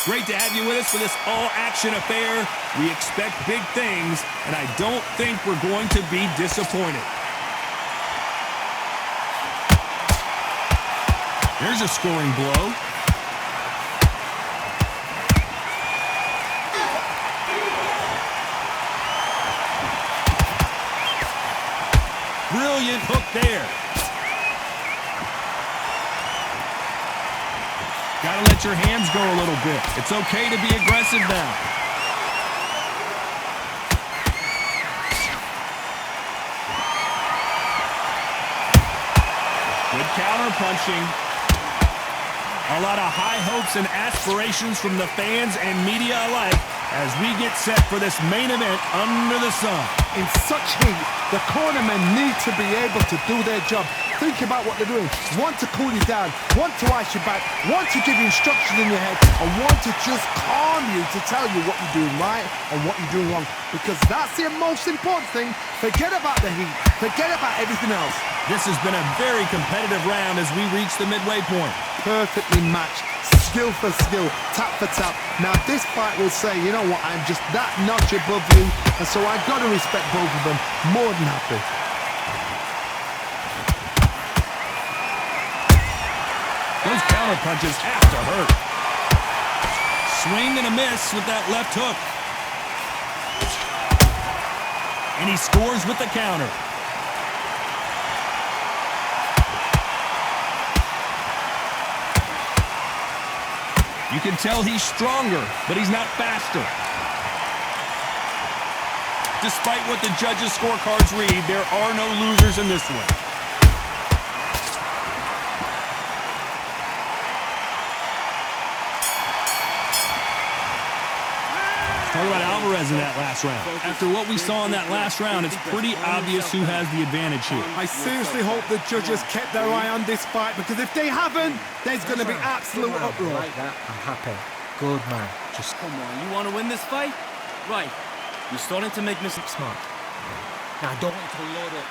Great to have you with us for this all-action affair. We expect big things, and I don't think we're going to be disappointed. There's a scoring blow. Brilliant hook there. Gotta let your hands go a little bit. It's okay to be aggressive now. Good counter punching. A lot of high hopes and aspirations from the fans and media alike as we get set for this main event under the sun. In such heat, the cornermen need to be able to do their job. Think about what they're doing. One to cool you down, one to ice you back, one to give you instructions in your head, and one to just calm you to tell you what you're doing right and what you're doing wrong. Because that's the most important thing. Forget about the heat. Forget about everything else. This has been a very competitive round as we reach the midway point. Perfectly matched. Skill for skill, tap for tap. Now this fight will say, you know what, I'm just that notch above you, and so I've got to respect both of them. More than happy. Those counter punches have to hurt. Swing and a miss with that left hook. And he scores with the counter. You can tell he's stronger, but he's not faster. Despite what the judges' scorecards read, there are no losers in this one. Talk about Alvarez in that last round. After what we saw in that last round, it's pretty obvious who has the advantage here. I seriously hope the judges kept their eye on this fight, because if they haven't, there's going to be absolute uproar. Like that, I'm happy. Good man. Just come on. You want to win this fight? Right. You're starting to make mistakes. Smart. Now, I don't want to load up.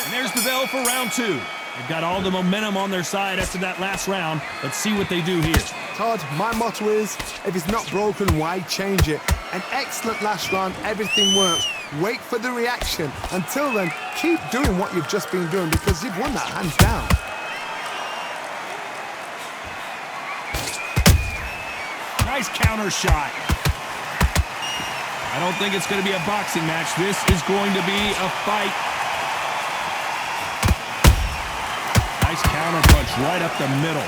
And there's the bell for round two. They've got all the momentum on their side after that last round. Let's see what they do here. Todd, my motto is, if it's not broken, why change it? An excellent last round, everything works. Wait for the reaction. Until then, keep doing what you've just been doing, because you've won that hands down. Nice counter shot. I don't think it's going to be a boxing match. This is going to be a fight. Nice counter punch right up the middle.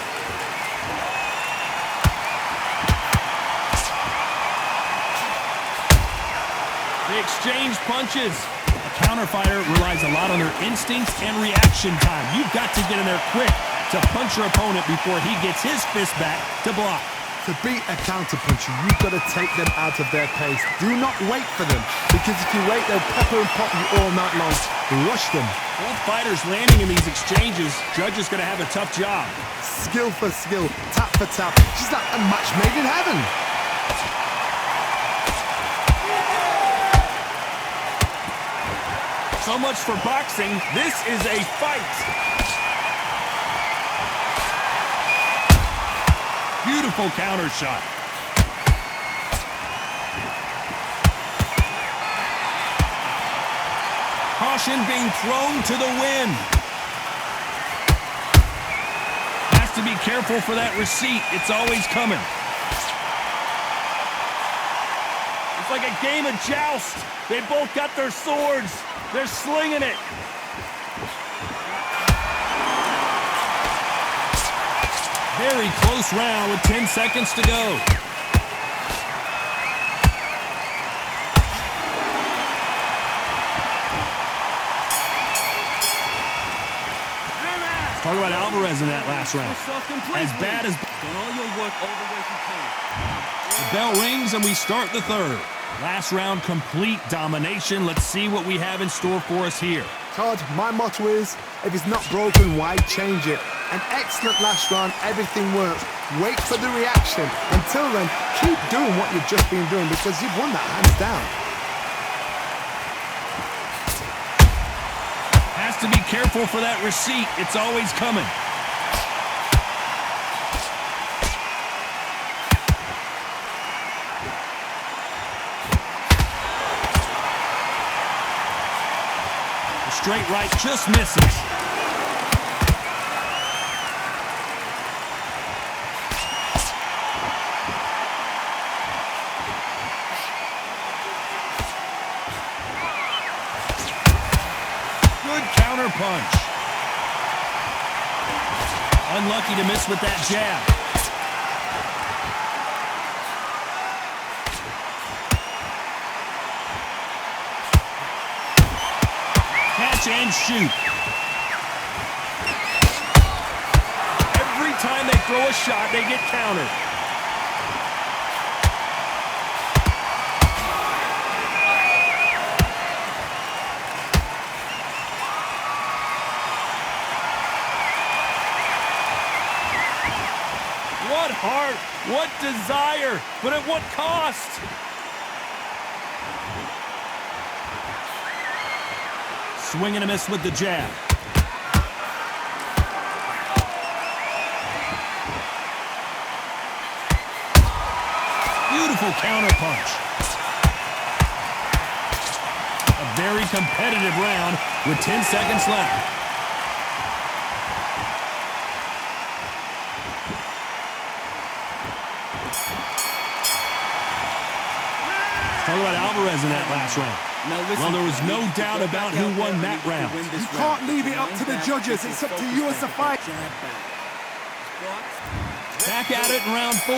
They exchange punches. A counter fighter relies a lot on their instincts and reaction time. You've got to get in there quick to punch your opponent before he gets his fist back to block. To beat a counter-puncher, you've got to take them out of their pace. Do not wait for them, because if you wait, they'll pepper and pop you all night long. Rush them. Both fighters landing in these exchanges. Judge is going to have a tough job. Skill for skill, tap for tap. She's like a match made in heaven. So much for boxing. This is a fight. Beautiful counter shot. Caution being thrown to the wind. Has to be careful for that receipt. It's always coming. It's like a game of joust. They both got their swords. They're slinging it. Very close round with 10 seconds to go. Talk about Alvarez in that last round. As bad as... The bell rings and we start the third. Last round, complete domination. Let's see what we have in store for us here. Todd, my motto is, if it's not broken, why change it? An excellent last round, everything works. Wait for the reaction. Until then, keep doing what you've just been doing, because you've won that hands down. Has to be careful for that receipt. It's always coming. straight right just misses. Good counter punch. Unlucky to miss with that jab. Catch and shoot. Every time they throw a shot, they get countered. What heart, what desire, but at what cost? Swing and a miss with the jab. Beautiful counter punch. A very competitive round with 10 seconds left. Talk about Alvarez in that last round. Well, there was no doubt about who won that round. You can't leave it up to the judges. It's up to you as the fight. Back at it in round 4.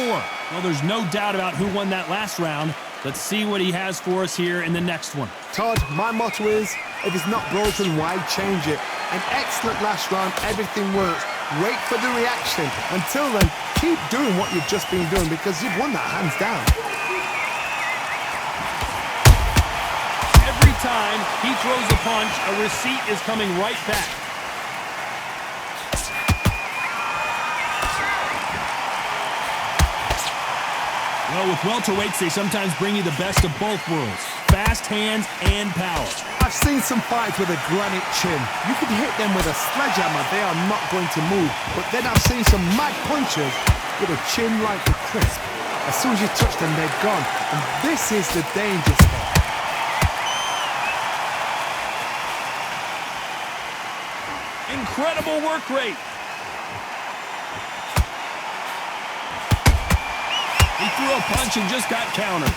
Well, there's no doubt about who won that last round. Let's see what he has for us here in the next one. Todd, my motto is, if it's not broken, why change it? An excellent last round. Everything works. Wait for the reaction. Until then, keep doing what you've just been doing because you've won that hands down. Every time he throws a punch, a receipt is coming right back. Well, with welterweights, they sometimes bring you the best of both worlds. Fast hands and power. I've seen some fights with a granite chin. You can hit them with a sledgehammer, they are not going to move. But then I've seen some mad punchers with a chin like a crisp. As soon as you touch them, they're gone. And this is the danger spot. Incredible work rate. He threw a punch and just got countered.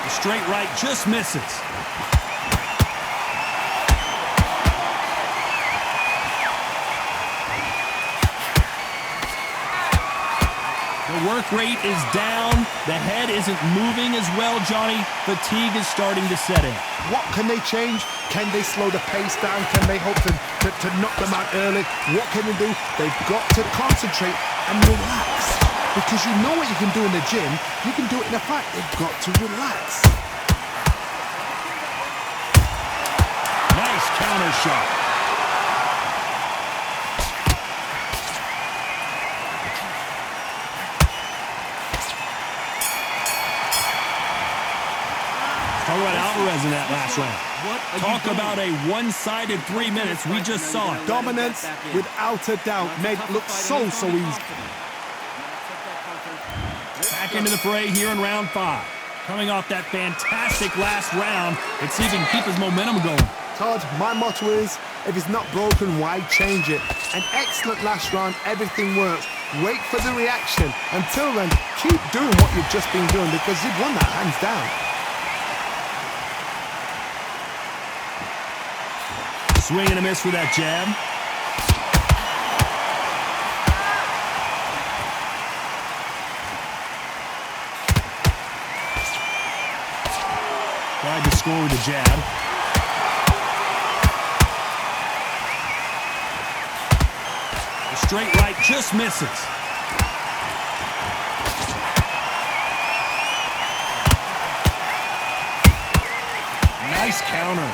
The straight right just misses. The work rate is down. The head isn't moving as well, Johnny. Fatigue is starting to set in. What can they change? Can they slow the pace down? Can they hope to knock them out early? What can they do? They've got to concentrate and relax. Because you know what you can do in the gym, you can do it in a fight. They've got to relax. Nice counter shot. Talk about Alvarez in that last round. Talk about a one-sided 3 minutes. We just saw it. Dominance, without a doubt, made it look so easy. Back into the fray here in round 5. Coming off that fantastic last round, let's see if he can keep his momentum going. Todd, my motto is, if it's not broken, why change it? An excellent last round, everything works. Wait for the reaction. Until then, keep doing what you've just been doing because you've won that hands down. Swing and a miss with that jab. Tried to score with the jab. The straight right just misses. Nice counter.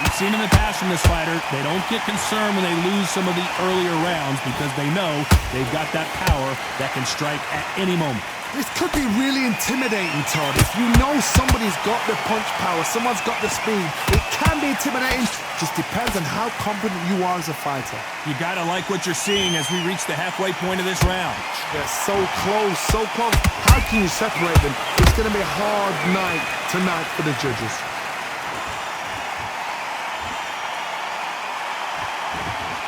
We've seen in the past from this fighter, they don't get concerned when they lose some of the earlier rounds because they know they've got that power that can strike at any moment. This could be really intimidating, Todd. If you know somebody's got the punch power, someone's got the speed, it can be intimidating. Just depends on how confident you are as a fighter. You gotta like what you're seeing as we reach the halfway point of this round. They're so close, so close. How can you separate them? It's going to be a hard night tonight for the judges.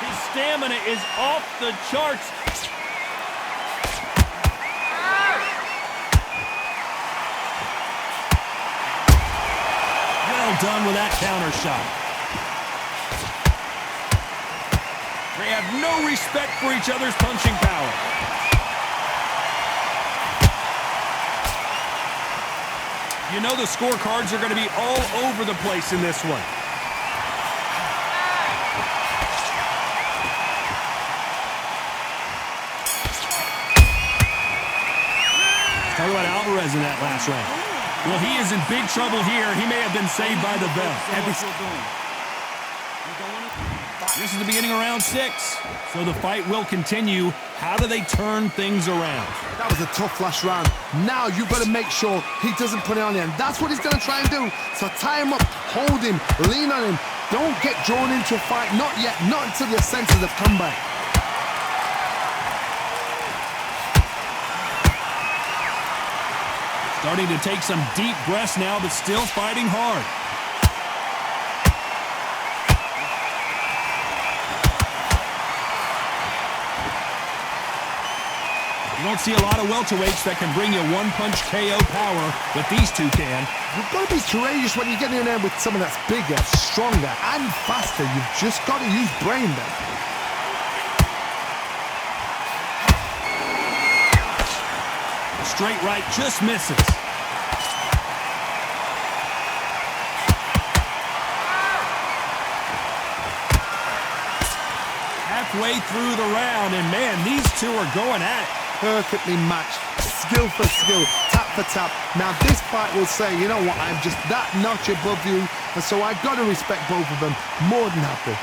His stamina is off the charts. Well done with that counter shot. They have no respect for each other's punching power. You know the scorecards are going to be all over the place in this one. Talk about Alvarez in that last round. Well, he is in big trouble here. He may have been saved by the bell. This is the beginning of round 6, so the fight will continue. How do they turn things around? That was a tough last round. Now you've got to make sure he doesn't put it on him. That's what he's going to try and do. So tie him up, hold him, lean on him. Don't get drawn into a fight. Not yet. Not until your senses have come back. Starting to take some deep breaths now, but still fighting hard. You don't see a lot of welterweights that can bring you one-punch KO power, but these two can. You've got to be courageous when you get in there with someone that's bigger, stronger, and faster. You've just got to use brain then. Straight right just misses. Halfway through the round, and man, these two are going at it. Perfectly matched, skill for skill, tap for tap. Now this fight will say, you know what, I'm just that notch above you, and so I've got to respect both of them more than happy.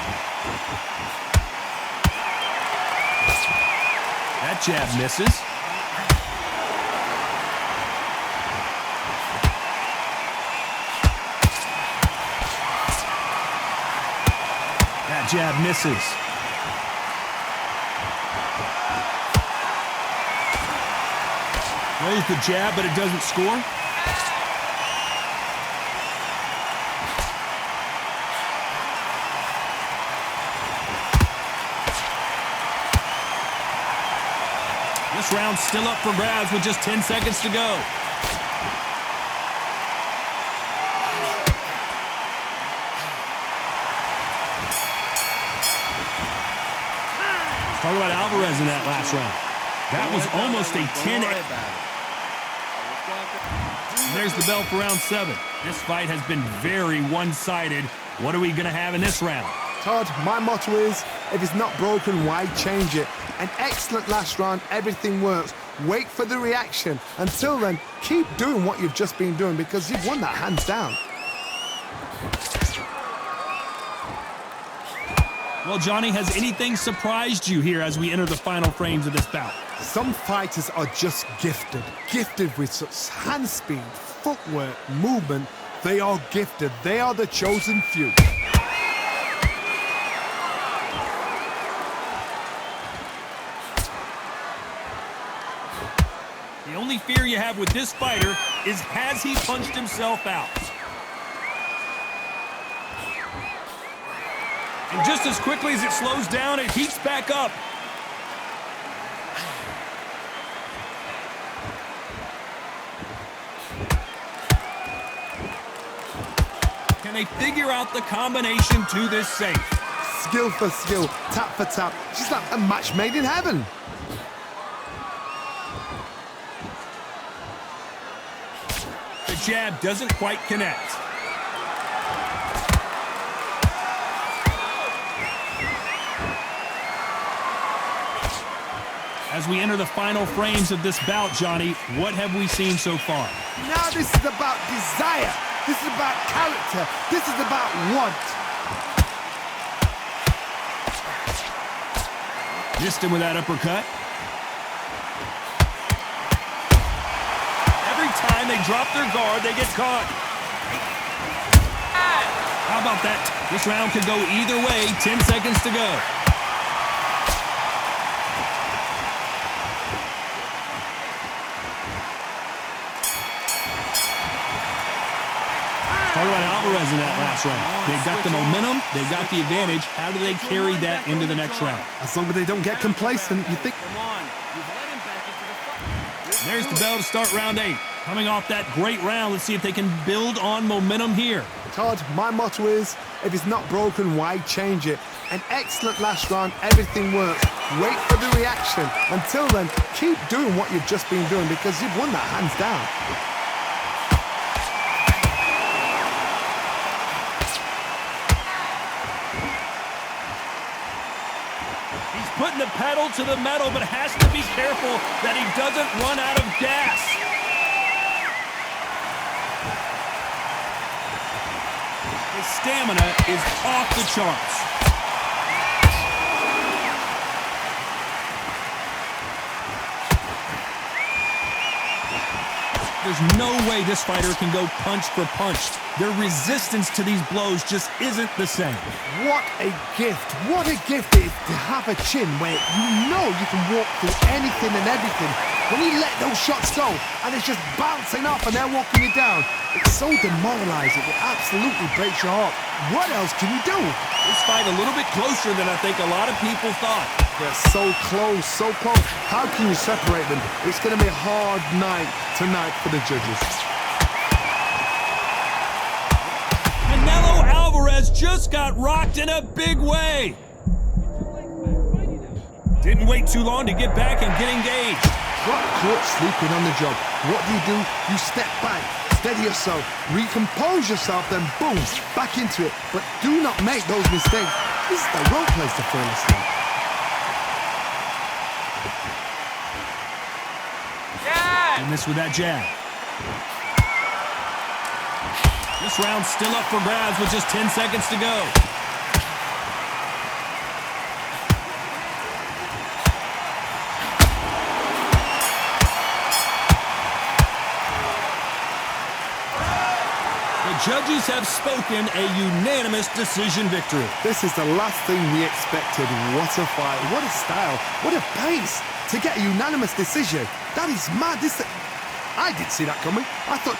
That jab misses. That jab misses. Throws the jab, but it doesn't score. This round's still up for grabs with just 10 seconds to go. Talk about Alvarez in that last round. That was almost a 10. And there's the bell for round 7. This fight has been very one-sided. What are we going to have in this round? Todd, my motto is, if it's not broken, why change it? An excellent last round, everything works. Wait for the reaction. Until then, keep doing what you've just been doing because you've won that hands down. Well, Johnny, has anything surprised you here as we enter the final frames of this bout? Some fighters are just gifted. Gifted with such hand speed, footwork, movement. They are gifted. They are the chosen few. The only fear you have with this fighter is, has he punched himself out? And just as quickly as it slows down, it heats back up. Can they figure out the combination to this safe? Skill for skill, tap for tap. She's like a match made in heaven. The jab doesn't quite connect. As we enter the final frames of this bout, Johnny, what have we seen so far? Now this is about desire. This is about character. This is about want. Missed him with that uppercut. Every time they drop their guard, they get caught. How about that? This round could go either way. 10 seconds to go. Talk about Alvarez in that last round. They've got the momentum. They've got the advantage. How do they carry that into the next round? As long as they don't get complacent, you think... Come on. You've let him back into the fight. There's the bell to start round 8. Coming off that great round, let's see if they can build on momentum here. Todd, my motto is, if it's not broken, why change it? An excellent last round, everything works. Wait for the reaction. Until then, keep doing what you've just been doing because you've won that hands down. He's putting the pedal to the metal, but has to be careful that he doesn't run out of gas. His stamina is off the charts. There's no way this fighter can go punch for punch. Their resistance to these blows just isn't the same. What a gift. What a gift it is to have a chin where you know you can walk through anything and everything. When you let those shots go and it's just bouncing off and they're walking you down, it's so demoralizing. It absolutely breaks your heart. What else can you do? This fight a little bit closer than I think a lot of people thought. They're so close, so close. How can you separate them? It's going to be a hard night tonight for the judges. Canelo Alvarez just got rocked in a big way. Didn't wait too long to get back and get engaged. Got caught sleeping on the job. What do? You step back, steady yourself, recompose yourself, then boom, back into it. But do not make those mistakes. This is the wrong place to fall asleep. And this with that jab. This round's still up for grabs with just 10 seconds to go. The judges have spoken, a unanimous decision victory. This is the last thing we expected. What a fight, what a style, what a pace to get a unanimous decision. That is mad. I didn't see that coming. I thought